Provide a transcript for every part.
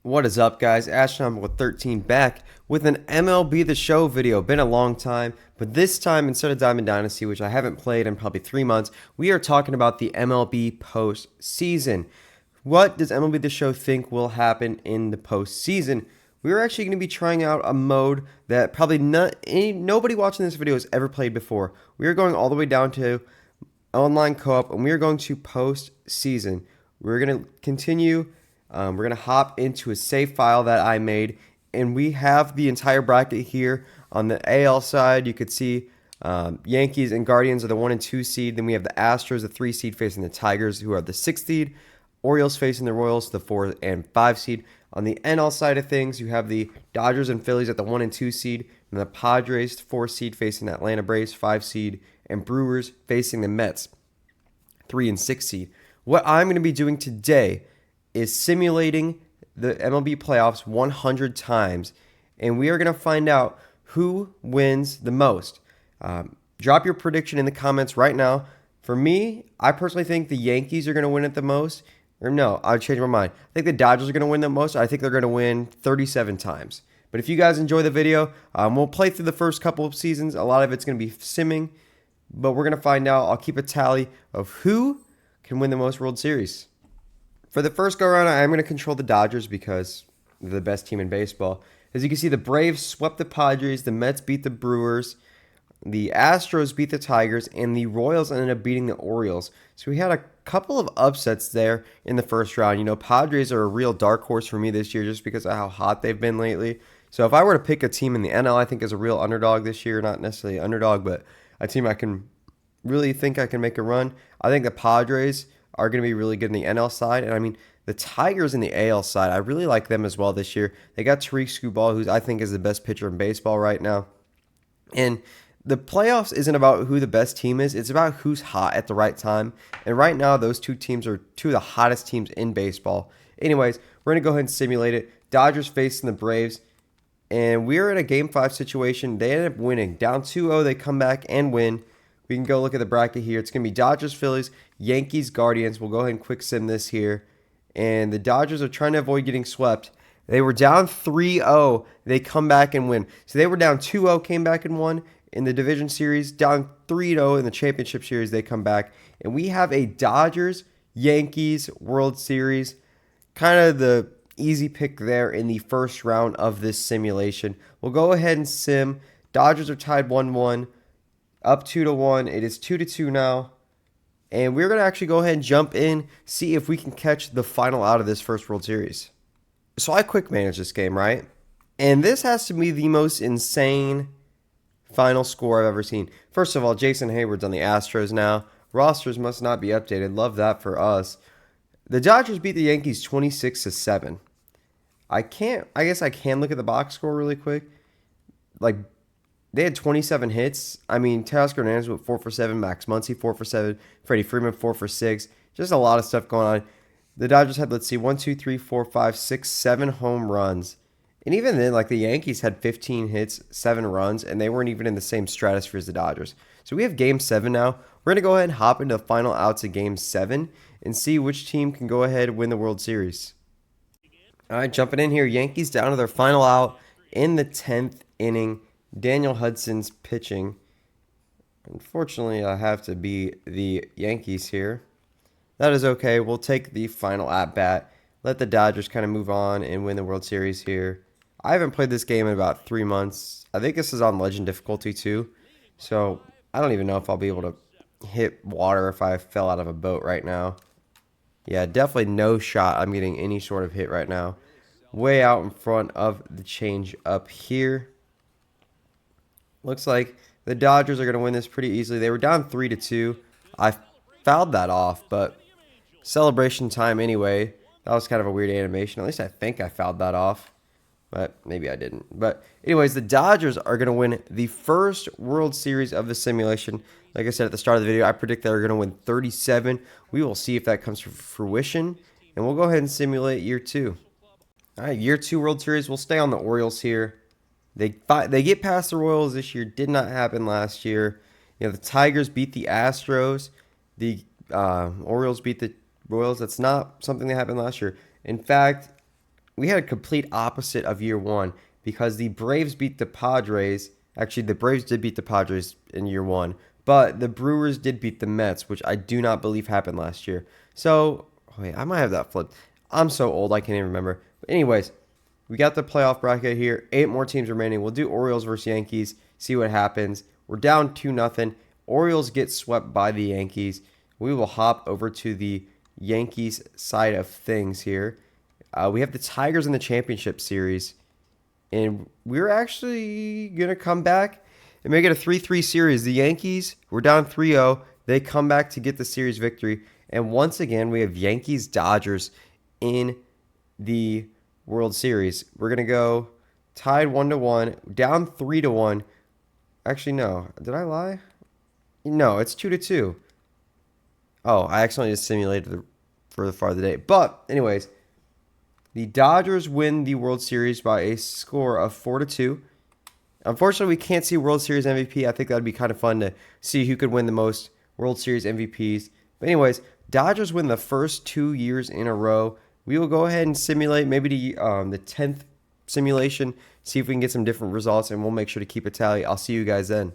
What is up, guys? Ashton with 13 back with an MLB The Show video. Been a long time, but this time instead of Diamond Dynasty, which I haven't played in probably 3 months, we are talking about the MLB postseason. What does MLB The Show think will happen in the postseason? We're actually going to be trying out a mode that probably nobody watching this video has ever played before. We are going all the way down to online co-op, and we are going to postseason. We're going to continue. We're going to hop into a save file that I made, and we have the entire bracket here. On the AL side, you could see Yankees and Guardians are the 1 and 2 seed. Then we have the Astros, the 3 seed, facing the Tigers, who are the 6th seed. Orioles facing the Royals, the 4 and 5 seed. On the NL side of things, you have the Dodgers and Phillies at the 1 and 2 seed, and the Padres, 4 seed, facing the Atlanta Braves, 5 seed, and Brewers facing the Mets, 3 and 6 seed. What I'm going to be doing today is simulating the MLB playoffs 100 times, and we are going to find out who wins the most. Drop your prediction in the comments right now. For me, I personally think the Yankees are going to win it the most. Or no, I'll change my mind. I think the Dodgers are going to win the most. I think they're going to win 37 times. But if you guys enjoy the video, we'll play through the first couple of seasons. A lot of it's going to be simming, but we're going to find out. I'll keep a tally of who can win the most World Series. For the first go-around, I'm going to control the Dodgers because they're the best team in baseball. As you can see, the Braves swept the Padres, the Mets beat the Brewers, the Astros beat the Tigers, and the Royals ended up beating the Orioles. So we had a couple of upsets there in the first round. You know, Padres are a real dark horse for me this year just because of how hot they've been lately. So if I were to pick a team in the NL, I think is a real underdog this year, not necessarily underdog, but a team I can really think I can make a run, I think the Padres are going to be really good in the NL side. And I mean, the Tigers in the AL side, I really like them as well this year. They got Tariq Skubal, who I think is the best pitcher in baseball right now. And the playoffs isn't about who the best team is. It's about who's hot at the right time. And right now, those two teams are two of the hottest teams in baseball. Anyways, we're going to go ahead and simulate it. Dodgers facing the Braves. And we're in a Game 5 situation. They ended up winning. Down 2-0, they come back and win. We can go look at the bracket here. It's going to be Dodgers, Phillies, Yankees, Guardians. We'll go ahead and quick sim this here. And the Dodgers are trying to avoid getting swept. They were down 3-0. They come back and win. So they were down 2-0, came back and won in the division series. Down 3-0 in the championship series, they come back. And we have a Dodgers-Yankees World Series. Kind of the easy pick there in the first round of this simulation. We'll go ahead and sim. Dodgers are tied 1-1. Up 2-1. It is 2-2 now. And we're going to actually go ahead and jump in, see if we can catch the final out of this first World Series. So I quick manage this game, right? And this has to be the most insane final score I've ever seen. First of all, Jason Hayward's on the Astros now. Rosters must not be updated. Love that for us. The Dodgers beat the Yankees 26-7. I guess I can look at the box score really quick. Like, they had 27 hits. I mean, Teoscar Hernandez went 4 for 7, Max Muncy 4 for 7, Freddie Freeman 4 for 6. Just a lot of stuff going on. The Dodgers had, let's see, 1, 2, 3, 4, 5, 6, 7 home runs. And even then, like, the Yankees had 15 hits, 7 runs, and they weren't even in the same stratosphere as the Dodgers. So we have Game 7 now. We're going to go ahead and hop into the final outs of Game 7 and see which team can go ahead and win the World Series. All right, jumping in here. Yankees down to their final out in the 10th inning. Daniel Hudson's pitching. Unfortunately, I have to be the Yankees here. That is okay. We'll take the final at-bat. Let the Dodgers kind of move on and win the World Series here. I haven't played this game in about 3 months. I think this is on Legend difficulty too. So I don't even know if I'll be able to hit water if I fell out of a boat right now. Yeah, definitely no shot I'm getting any sort of hit right now. Way out in front of the change up here. Looks like the Dodgers are going to win this pretty easily. They were down 3-2. I fouled that off, but celebration time anyway. That was kind of a weird animation. At least I think I fouled that off, but maybe I didn't. But anyways, the Dodgers are going to win the first World Series of the simulation. Like I said at the start of the video, I predict they're going to win 37. We will see if that comes to fruition, and we'll go ahead and simulate year 2. All right, year 2 World Series. We'll stay on the Orioles here. They get past the Royals this year. Did not happen last year. You know, the Tigers beat the Astros. The Orioles beat the Royals. That's not something that happened last year. In fact, we had a complete opposite of year one because the Braves beat the Padres. Actually, the Braves did beat the Padres in year one, but the Brewers did beat the Mets, which I do not believe happened last year. So, wait, I might have that flipped. I'm so old, I can't even remember. But anyways, we got the playoff bracket here. 8 more teams remaining. We'll do Orioles versus Yankees, see what happens. We're down 2-0. Orioles get swept by the Yankees. We will hop over to the Yankees side of things here. We have the Tigers in the championship series, and we're actually going to come back and make it a 3-3 series. The Yankees were down 3-0. They come back to get the series victory. And once again, we have Yankees-Dodgers in the World Series. We're going to go tied 1-1, down 3-1. Actually, no. Did I lie? No, it's 2-2. Oh, I accidentally just simulated for the farther date. But, anyways, the Dodgers win the World Series by a score of 4-2. Unfortunately, we can't see World Series MVP. I think that would be kind of fun to see who could win the most World Series MVPs. But anyways, Dodgers win the first 2 years in a row. We will go ahead and simulate maybe the 10th simulation, see if we can get some different results, and we'll make sure to keep a tally. I'll see you guys then.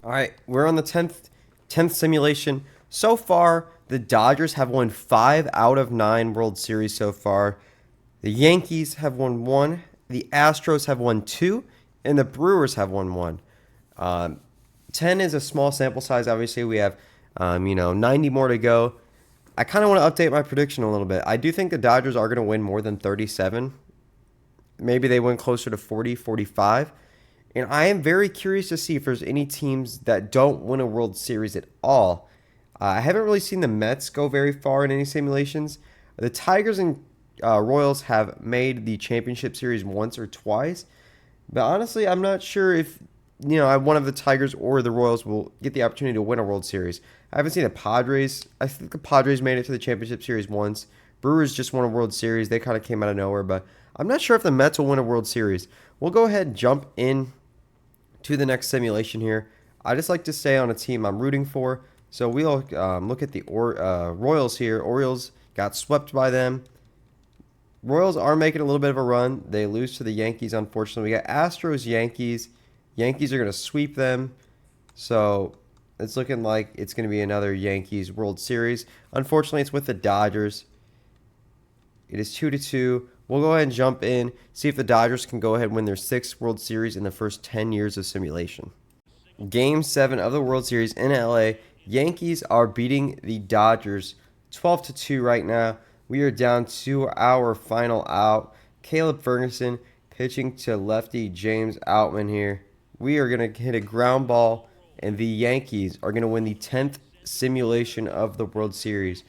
All right, we're on the 10th simulation. So far, the Dodgers have won 5 out of 9 World Series so far. The Yankees have won 1, the Astros have won 2, and the Brewers have won 1. 10 is a small sample size. Obviously, we have 90 more to go. I kind of want to update my prediction a little bit. I do think the Dodgers are going to win more than 37. Maybe they win closer to 40, 45. And I am very curious to see if there's any teams that don't win a World Series at all. I haven't really seen the Mets go very far in any simulations. The Tigers and Royals have made the championship series once or twice. But honestly, I'm not sure if one of the Tigers or the Royals will get the opportunity to win a World Series. I haven't seen the Padres. I think the Padres made it to the championship series once. Brewers just won a World Series. They kind of came out of nowhere. But I'm not sure if the Mets will win a World Series. We'll go ahead and jump in to the next simulation here. I just like to stay on a team I'm rooting for. So we'll look at the Royals here. Orioles got swept by them. Royals are making a little bit of a run. They lose to the Yankees, unfortunately. We got Astros, Yankees. Yankees are going to sweep them. So it's looking like it's going to be another Yankees World Series. Unfortunately, it's with the Dodgers. It is 2-2. We'll go ahead and jump in, see if the Dodgers can go ahead and win their 6th World Series in the first 10 years of simulation. Game 7 of the World Series in LA. Yankees are beating the Dodgers 12-2 right now. We are down to our final out. Caleb Ferguson pitching to lefty James Outman here. We are going to hit a ground ball, and the Yankees are going to win the 10th simulation of the World Series.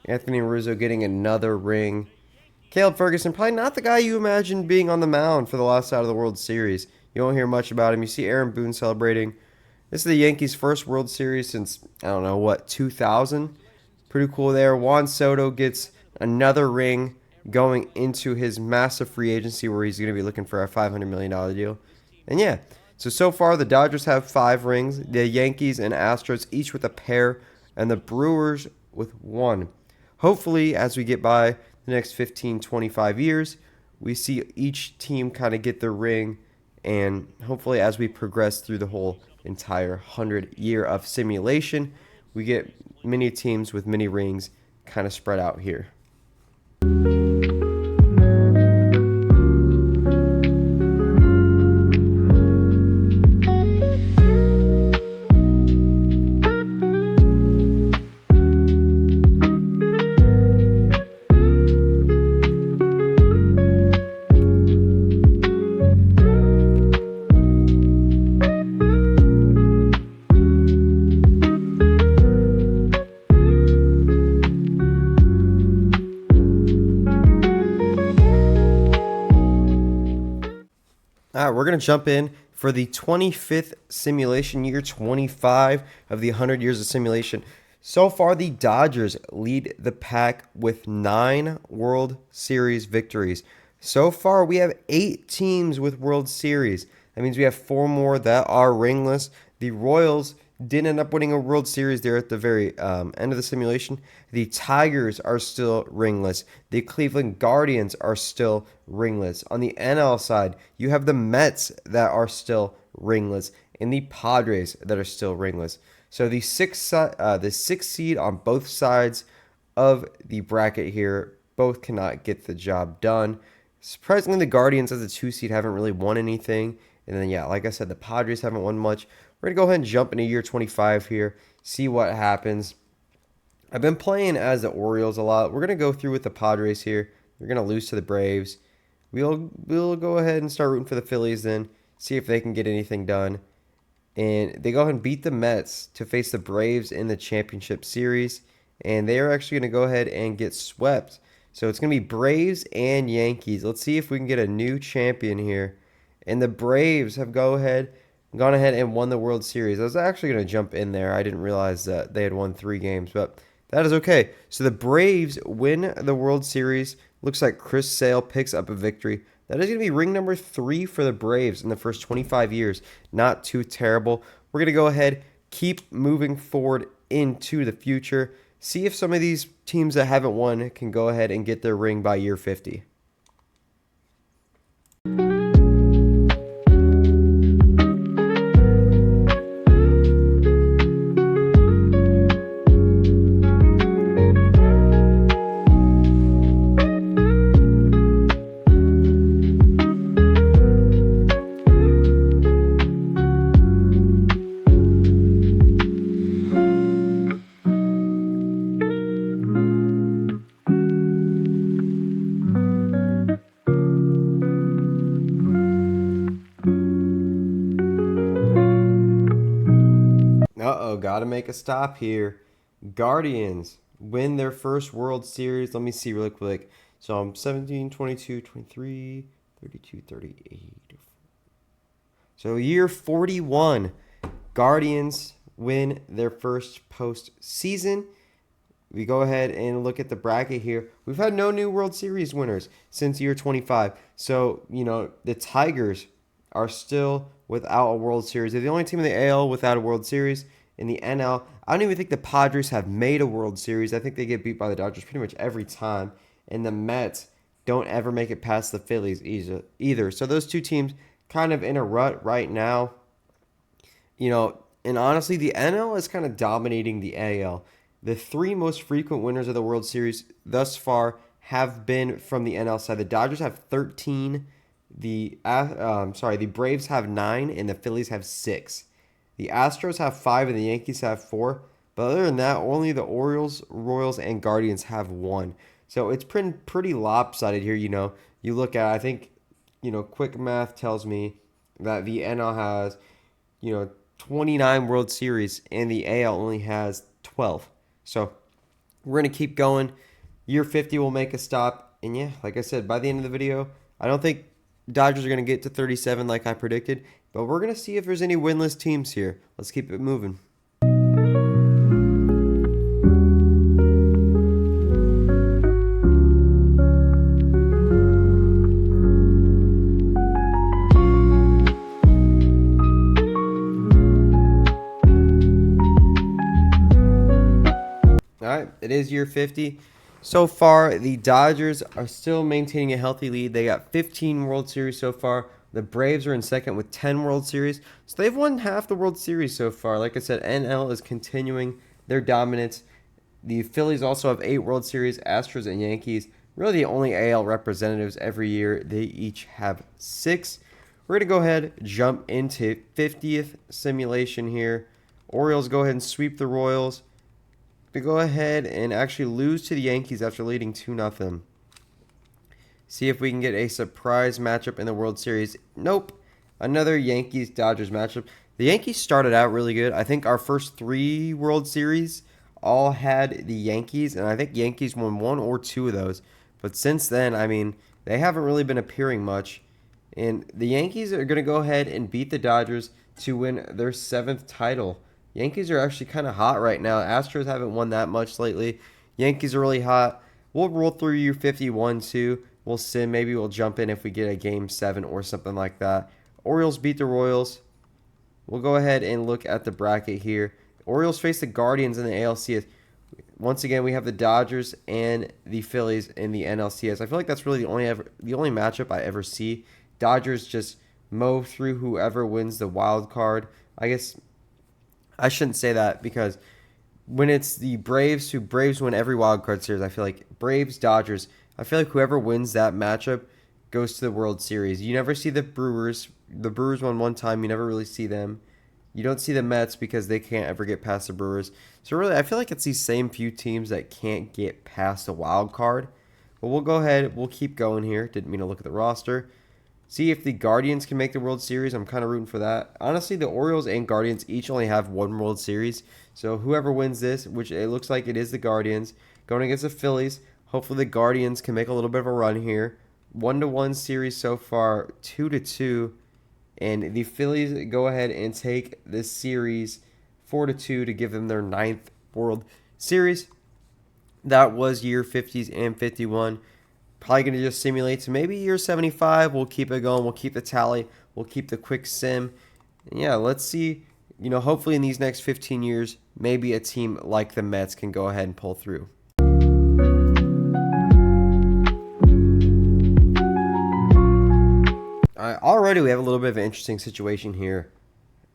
Anthony Rizzo getting another ring. Caleb Ferguson, probably not the guy you imagine being on the mound for the last out of the World Series. You won't hear much about him. You see Aaron Boone celebrating. This is the Yankees' first World Series since, 2000? Pretty cool there. Juan Soto gets another ring going into his massive free agency where he's going to be looking for a $500 million deal. And yeah, so far the Dodgers have 5 rings. The Yankees and Astros each with a pair, and the Brewers with 1. Hopefully, as we get by the next 15, 25 years, we see each team kind of get their ring, and hopefully as we progress through the whole entire 100-year of simulation, we get many teams with many rings kind of spread out here. All right, we're going to jump in for the 25th simulation, year 25 of the 100 years of simulation. So far, the Dodgers lead the pack with 9 World Series victories. So far, we have 8 teams with World Series. That means we have 4 more that are ringless. The Royals didn't end up winning a World Series there at the very end of the simulation. The Tigers are still ringless. The Cleveland Guardians are still ringless. On the NL side, you have the Mets that are still ringless and the Padres that are still ringless. So the sixth seed on both sides of the bracket here both cannot get the job done. Surprisingly, the Guardians as a 2 seed haven't really won anything. And then, yeah, like I said, the Padres haven't won much. We're going to go ahead and jump into year 25 here, see what happens. I've been playing as the Orioles a lot. We're going to go through with the Padres here. They're going to lose to the Braves. We'll go ahead and start rooting for the Phillies then, see if they can get anything done. And they go ahead and beat the Mets to face the Braves in the championship series. And they are actually going to go ahead and get swept. So it's going to be Braves and Yankees. Let's see if we can get a new champion here. And the Braves have gone ahead and won the World Series. I was actually going to jump in there. I didn't realize that they had won 3 games, but that is okay. So the Braves win the World Series. Looks like Chris Sale picks up a victory. That is going to be ring number 3 for the Braves in the first 25 years. Not too terrible. We're going to go ahead, keep moving forward into the future. See if some of these teams that haven't won can go ahead and get their ring by year 50. Uh-oh, got to make a stop here. Guardians win their first World Series. Let me see really quick. So I'm 17, 22, 23, 32, 38. So year 41, Guardians win their first postseason. We go ahead and look at the bracket here. We've had no new World Series winners since year 25. So, the Tigers are still without a World Series. They're the only team in the AL without a World Series. In the NL, I don't even think the Padres have made a World Series. I think they get beat by the Dodgers pretty much every time. And the Mets don't ever make it past the Phillies either. So those two teams kind of in a rut right now. And honestly, the NL is kind of dominating the AL. The 3 most frequent winners of the World Series thus far have been from the NL side. The Dodgers have 13. The Braves have 9, and the Phillies have 6. The Astros have 5, and the Yankees have 4. But other than that, only the Orioles, Royals, and Guardians have 1. So it's pretty lopsided here. You look at, I think, quick math tells me that the NL has, 29 World Series, and the AL only has 12. So we're going to keep going. Year 50 will make a stop. And yeah, like I said, by the end of the video, I don't think Dodgers are going to get to 37 like I predicted. But we're going to see if there's any winless teams here. Let's keep it moving. All right, it is year 50. So far, the Dodgers are still maintaining a healthy lead. They got 15 World Series so far. The Braves are in second with 10 World Series. So they've won half the World Series so far. Like I said, NL is continuing their dominance. The Phillies also have 8 World Series, Astros and Yankees. Really the only AL representatives every year. They each have 6. We're going to go ahead, jump into 50th simulation here. Orioles go ahead and sweep the Royals. They go ahead and actually lose to the Yankees after leading 2-0. See if we can get a surprise matchup in the World Series. Nope. Another Yankees-Dodgers matchup. The Yankees started out really good. I think our first 3 World Series all had the Yankees, and I think Yankees won 1 or 2 of those. But since then, they haven't really been appearing much. And the Yankees are going to go ahead and beat the Dodgers to win their 7th title. Yankees are actually kind of hot right now. Astros haven't won that much lately. Yankees are really hot. We'll roll through you 51 too. We'll sim. Maybe we'll jump in if we get a game 7 or something like that. Orioles beat the Royals. We'll go ahead and look at the bracket here. Orioles face the Guardians in the ALCS. Once again, we have the Dodgers and the Phillies in the NLCS. I feel like that's really the only matchup I ever see. Dodgers just mow through whoever wins the wild card. I guess I shouldn't say that because when it's the Braves who Braves win every wild card series, I feel like Braves, Dodgers, I feel like whoever wins that matchup goes to the World Series. You never see the Brewers. The Brewers won one time. You never really see them. You don't see the Mets because they can't ever get past the Brewers. So really, I feel like it's these same few teams that can't get past a wild card. But we'll go ahead. We'll keep going here. Didn't mean to look at the roster. See if the Guardians can make the World Series. I'm kind of rooting for that. Honestly, the Orioles and Guardians each only have one World Series. So whoever wins this, which it looks like it is the Guardians, going against the Phillies. Hopefully the Guardians can make a little bit of a run here. 1-1 series so far, 2-2. And the Phillies go ahead and take this series 4-2 to give them their 9th World Series. That was year 50s and 51. Probably going to just simulate to maybe year 75. We'll keep it going. We'll keep the tally. We'll keep the quick sim. And yeah, let's see. Hopefully in these next 15 years, maybe a team like the Mets can go ahead and pull through. Already we have a little bit of an interesting situation here.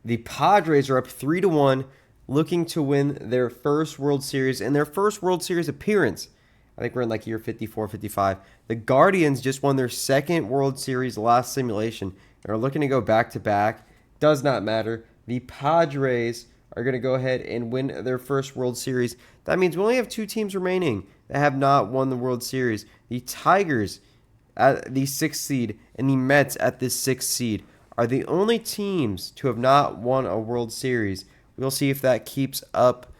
The Padres are up 3-1, looking to win their first World Series and their first World Series appearance. I think we're in like year 54, 55. The Guardians just won their second World Series last simulation and are looking to go back-to-back. Does not matter. The Padres are going to go ahead and win their first World Series. That means we only have 2 teams remaining that have not won the World Series. The Tigers at the 6th seed and the Mets at this 6th seed are the only teams to have not won a World Series. We'll see if that keeps up.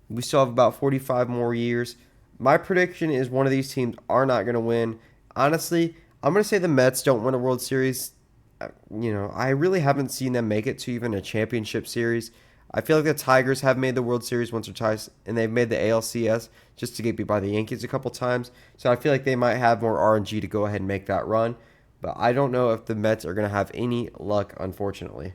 We still have about 45 more years. My prediction is one of these teams are not going to win. Honestly, I'm going to say the Mets don't win a World Series. I really haven't seen them make it to even a championship series. I feel like the Tigers have made the World Series once or twice, and they've made the ALCS just to get beat by the Yankees a couple times. So I feel like they might have more RNG to go ahead and make that run. But I don't know if the Mets are going to have any luck, unfortunately.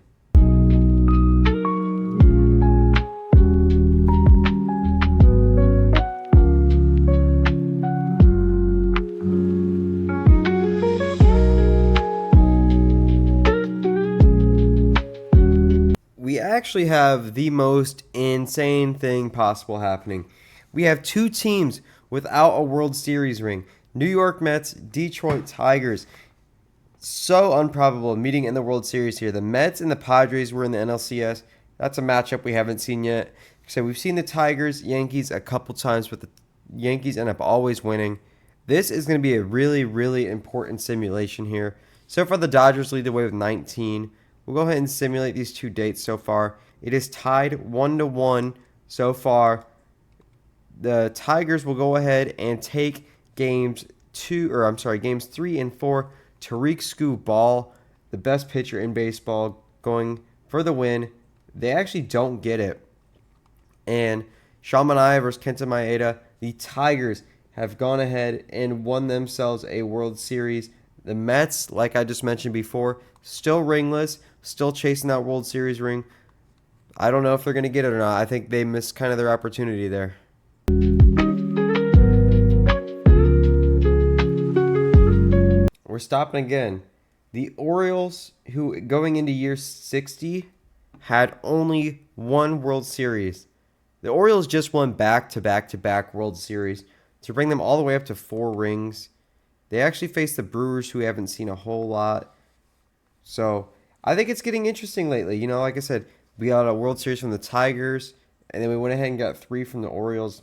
We actually have the most insane thing possible happening. We have 2 teams without a World Series ring. New York Mets, Detroit Tigers. So improbable meeting in the World Series here. The Mets and the Padres were in the NLCS. That's a matchup we haven't seen yet. So we've seen the Tigers, Yankees a couple times, but the Yankees end up always winning. This is going to be a really, really important simulation here. So far, the Dodgers lead the way with 19. We'll go ahead and simulate these 2 dates so far. It is tied 1-1 so far. The Tigers will go ahead and take games 3 and 4. Tariq Skubal, the best pitcher in baseball, going for the win. They actually don't get it. And Sean Manaea versus Kenta Maeda. The Tigers have gone ahead and won themselves a World Series. The Mets, like I just mentioned before, still ringless, still chasing that World Series ring. I don't know if they're going to get it or not. I think they missed kind of their opportunity there. We're stopping again. The Orioles, who going into year 60, had only 1 World Series. The Orioles just won back-to-back-to-back World Series to bring them all the way up to 4 rings. They actually faced the Brewers, who haven't seen a whole lot. So I think it's getting interesting lately. Like I said, we got a World Series from the Tigers, and then we went ahead and got 3 from the Orioles.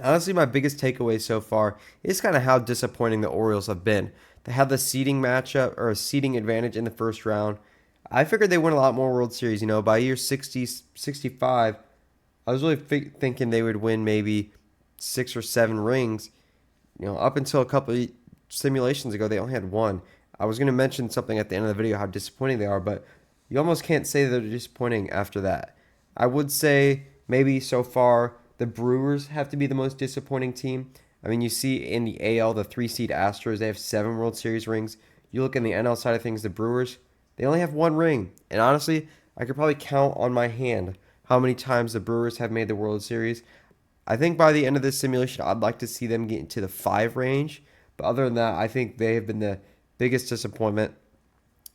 Honestly, my biggest takeaway so far is kind of how disappointing the Orioles have been. They had the seeding matchup or a seeding advantage in the first round. I figured they win a lot more World Series. By year 60, 65, I was really thinking they would win maybe 6 or 7 rings. Up until a couple of simulations ago, they only had 1. I was going to mention something at the end of the video, how disappointing they are, but you almost can't say they're disappointing after that. I would say maybe so far the Brewers have to be the most disappointing team. I mean, you see in the AL, the 3 seed Astros, they have 7 World Series rings. You look in the NL side of things, the Brewers, they only have 1 ring. And honestly, I could probably count on my hand how many times the Brewers have made the World Series. I think by the end of this simulation, I'd like to see them get into the 5 range. But other than that, I think they have been the biggest disappointment.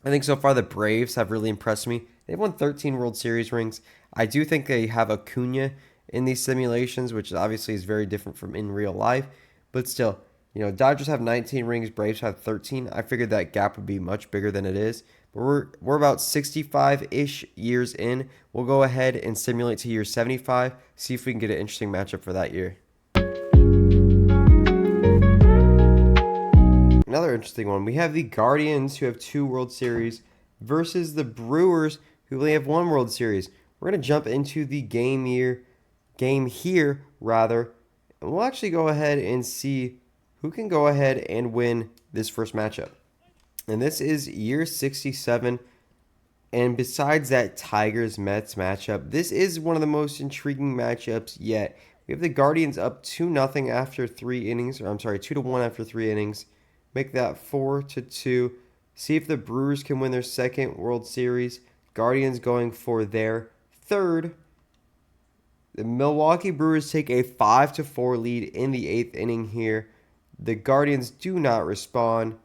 I think so far the Braves have really impressed me. They've won 13 World Series rings. I do think they have Acuna in these simulations, which obviously is very different from in real life. But still, Dodgers have 19 rings, Braves have 13. I figured that gap would be much bigger than it is. But we're about 65-ish years in. We'll go ahead and simulate to year 75, see if we can get an interesting matchup for that year. Another interesting one. We have the Guardians, who have 2 World Series, versus the Brewers, who only have 1 World Series. We're going to jump into the game here, and we'll actually go ahead and see who can go ahead and win this first matchup. And this is year 67. And besides that Tigers-Mets matchup, this is one of the most intriguing matchups yet. We have the Guardians up 2-0 after 3 innings, or I'm sorry, 2-1 after 3 innings. Make that 4-2. See if the Brewers can win their second World Series. Guardians going for their third. The Milwaukee Brewers take a 5-4 lead in the 8th inning here. The Guardians do not respond,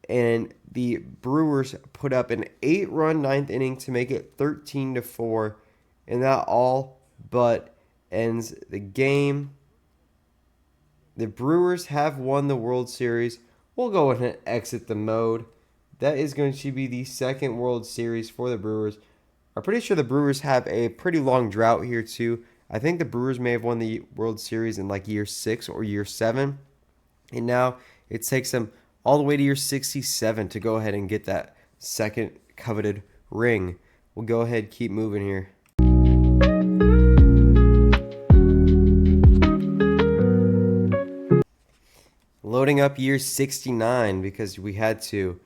and the Brewers put up an 8-run 9th inning to make it 13-4, and that all but ends the game. The Brewers have won the World Series. We'll go ahead and exit the mode. That is going to be the second World Series for the Brewers. I'm pretty sure the Brewers have a pretty long drought here too. I think the Brewers may have won the World Series in like year 6 or year 7. And now it takes them all the way to year 67 to go ahead and get that second coveted ring. We'll go ahead, keep moving here. Loading up year 69 because we had to.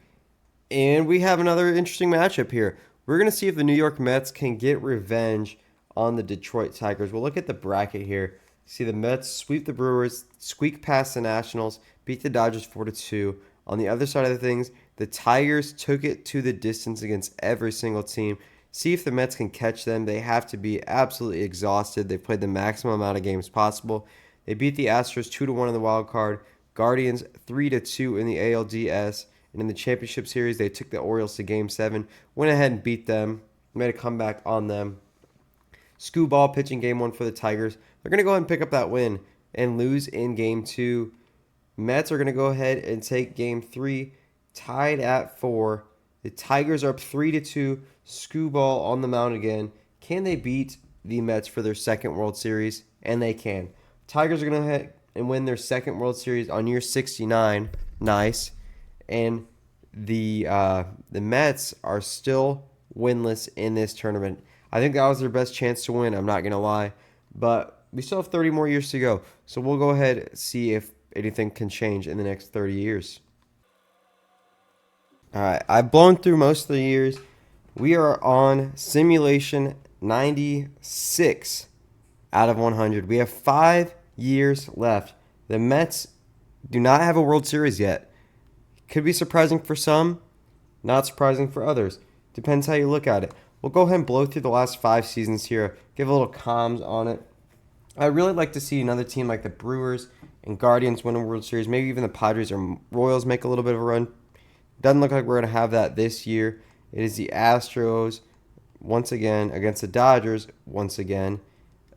And we have another interesting matchup here. We're going to see if the New York Mets can get revenge on the Detroit Tigers. We'll look at the bracket here. See the Mets sweep the Brewers, squeak past the Nationals, beat the Dodgers 4-2. On the other side of the things, the Tigers took it to the distance against every single team. See if the Mets can catch them. They have to be absolutely exhausted. They've played the maximum amount of games possible. They beat the Astros 2-1 in the wild card. Guardians 3-2 in the ALDS. And in the championship series, they took the Orioles to Game 7. Went ahead and beat them. Made a comeback on them. Screwball pitching Game 1 for the Tigers. They're going to go ahead and pick up that win and lose in Game 2. Mets are going to go ahead and take Game 3. Tied at 4. The Tigers are up 3-2. Screwball on the mound again. Can they beat the Mets for their second World Series? And they can. Tigers are going to head and win their second World Series on year 69. Nice. And the Mets are still winless in this tournament. I think that was their best chance to win, I'm not going to lie. But we still have 30 more years to go. So we'll go ahead and see if anything can change in the next 30 years. All right, I've blown through most of the years. We are on simulation 96 out of 100. We have 5 years left. The Mets do not have a World Series yet. Could be surprising for some, not surprising for others. Depends how you look at it. We'll go ahead and blow through the last 5 seasons here, give a little comms on it. I'd really like to see another team like the Brewers and Guardians win a World Series, maybe even the Padres or Royals make a little bit of a run. Doesn't look like we're going to have that this year. It is the Astros once again against the Dodgers once again.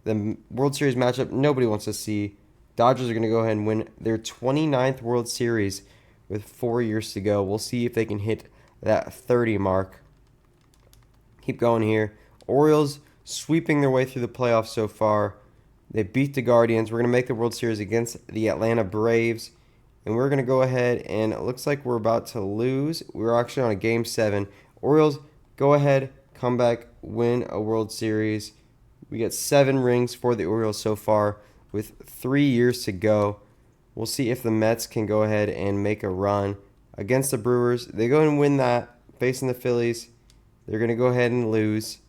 The World Series matchup nobody wants to see. Dodgers are going to go ahead and win their 29th World Series with 4 years to go. We'll see if they can hit that 30 mark. Keep going here. Orioles sweeping their way through the playoffs so far. They beat the Guardians. We're going to make the World Series against the Atlanta Braves. And we're going to go ahead, and it looks like we're about to lose. We're actually on a Game 7. Orioles, go ahead, come back, win a World Series. We get 7 rings for the Orioles so far with 3 years to go. We'll see if the Mets can go ahead and make a run against the Brewers. They go and win that, facing the Phillies. They're going to go ahead and lose.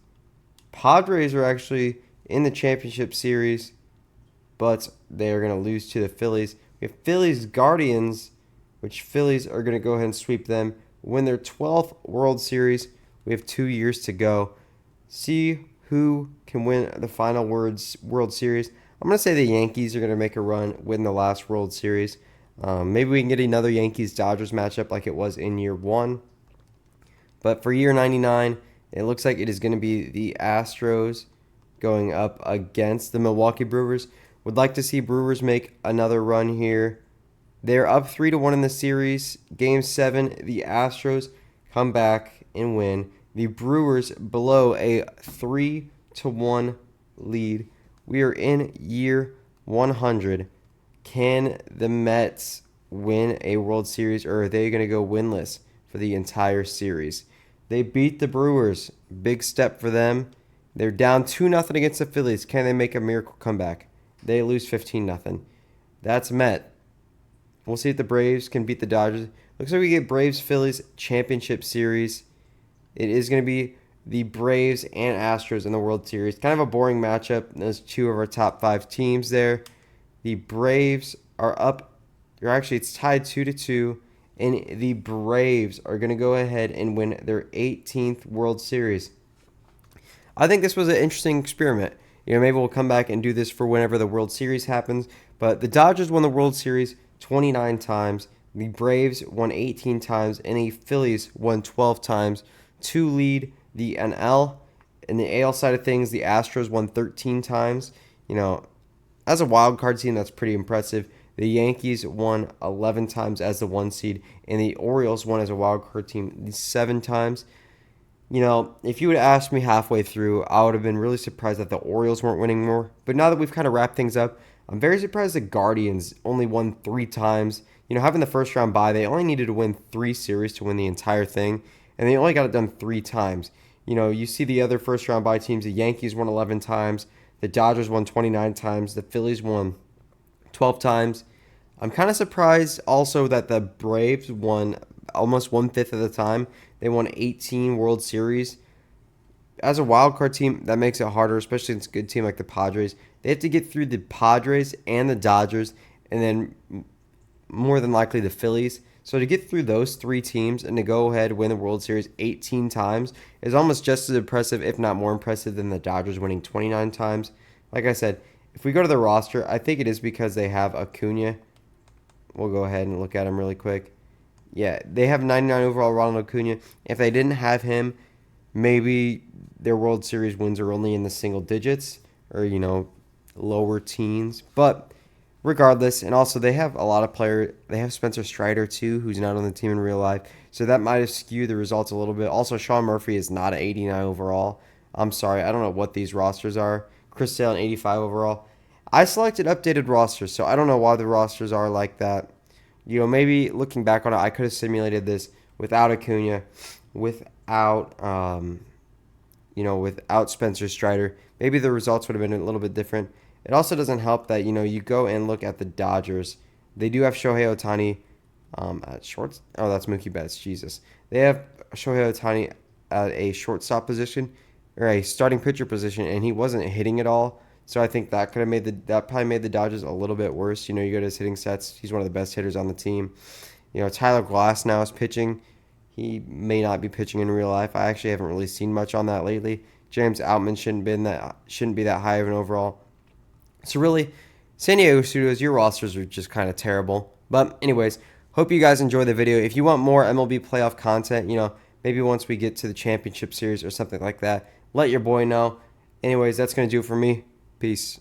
Padres are actually in the championship series, but they are going to lose to the Phillies. We have Phillies Guardians, which Phillies are going to go ahead and sweep them, win their 12th World Series. We have 2 years to go. See who can win the final World Series. I'm going to say the Yankees are going to make a run, win the last World Series. Maybe we can get another Yankees-Dodgers matchup like it was in year 1. But for year 99, it looks like it is going to be the Astros going up against the Milwaukee Brewers. Would like to see Brewers make another run here. They're up 3-1 in the series. Game 7, the Astros come back and win. The Brewers blow a 3-1 lead. We are in year 100. Can the Mets win a World Series, or are they going to go winless for the entire series? They beat the Brewers. Big step for them. They're down 2-0 against the Phillies. Can they make a miracle comeback? They lose 15-0. That's Met. We'll see if the Braves can beat the Dodgers. Looks like we get Braves-Phillies championship series. It is going to be the Braves and Astros in the World Series. Kind of a boring matchup. Those two of our top 5 teams there. The Braves are up. Or actually, it's tied 2-2. And the Braves are going to go ahead and win their 18th World Series. I think this was an interesting experiment. Maybe we'll come back and do this for whenever the World Series happens. But the Dodgers won the World Series 29 times. The Braves won 18 times. And the Phillies won 12 times to lead the NL. In the AL side of things, the Astros won 13 times. As a wild card team, that's pretty impressive. The Yankees won 11 times as the 1 seed, and the Orioles won as a wild card team 7 times. If you would have asked me halfway through, I would have been really surprised that the Orioles weren't winning more. But now that we've kind of wrapped things up, I'm very surprised the Guardians only won 3 times. Having the first round bye, they only needed to win 3 series to win the entire thing, and they only got it done 3 times. You see the other first round bye teams, the Yankees won 11 times, the Dodgers won 29 times, the Phillies won 12 times. I'm kind of surprised also that the Braves won almost 1/5 of the time. They won 18 World Series. As a wild card team, that makes it harder, especially against a good team like the Padres. They have to get through the Padres and the Dodgers, and then more than likely the Phillies. So to get through those 3 teams and to go ahead and win the World Series 18 times is almost just as impressive, if not more impressive, than the Dodgers winning 29 times. Like I said, if we go to the roster, I think it is because they have Acuna. We'll go ahead and look at him really quick. Yeah, they have 99 overall Ronald Acuna. If they didn't have him, maybe their World Series wins are only in the single digits or, lower teens. But regardless, and also they have a lot of players. They have Spencer Strider, too, who's not on the team in real life. So that might have skewed the results a little bit. Also, Sean Murphy is not an 89 overall. I'm sorry, I don't know what these rosters are. Chris Sale, an 85 overall. I selected updated rosters, so I don't know why the rosters are like that. Maybe looking back on it, I could have simulated this without Acuna, without Spencer Strider. Maybe the results would have been a little bit different. It also doesn't help that, you go and look at the Dodgers. They do have Shohei Ohtani at shorts. Oh, that's Mookie Betts. Jesus. They have Shohei Ohtani at a shortstop position or a starting pitcher position, and he wasn't hitting at all. So I think that could have probably made the Dodgers a little bit worse. You go to his hitting stats. He's one of the best hitters on the team. Tyler Glass now is pitching. He may not be pitching in real life. I actually haven't really seen much on that lately. James Outman shouldn't be that high of an overall. So really, San Diego Studios, your rosters are just kind of terrible. But anyways, hope you guys enjoy the video. If you want more MLB playoff content, maybe once we get to the championship series or something like that, let your boy know. Anyways, that's going to do it for me. Peace.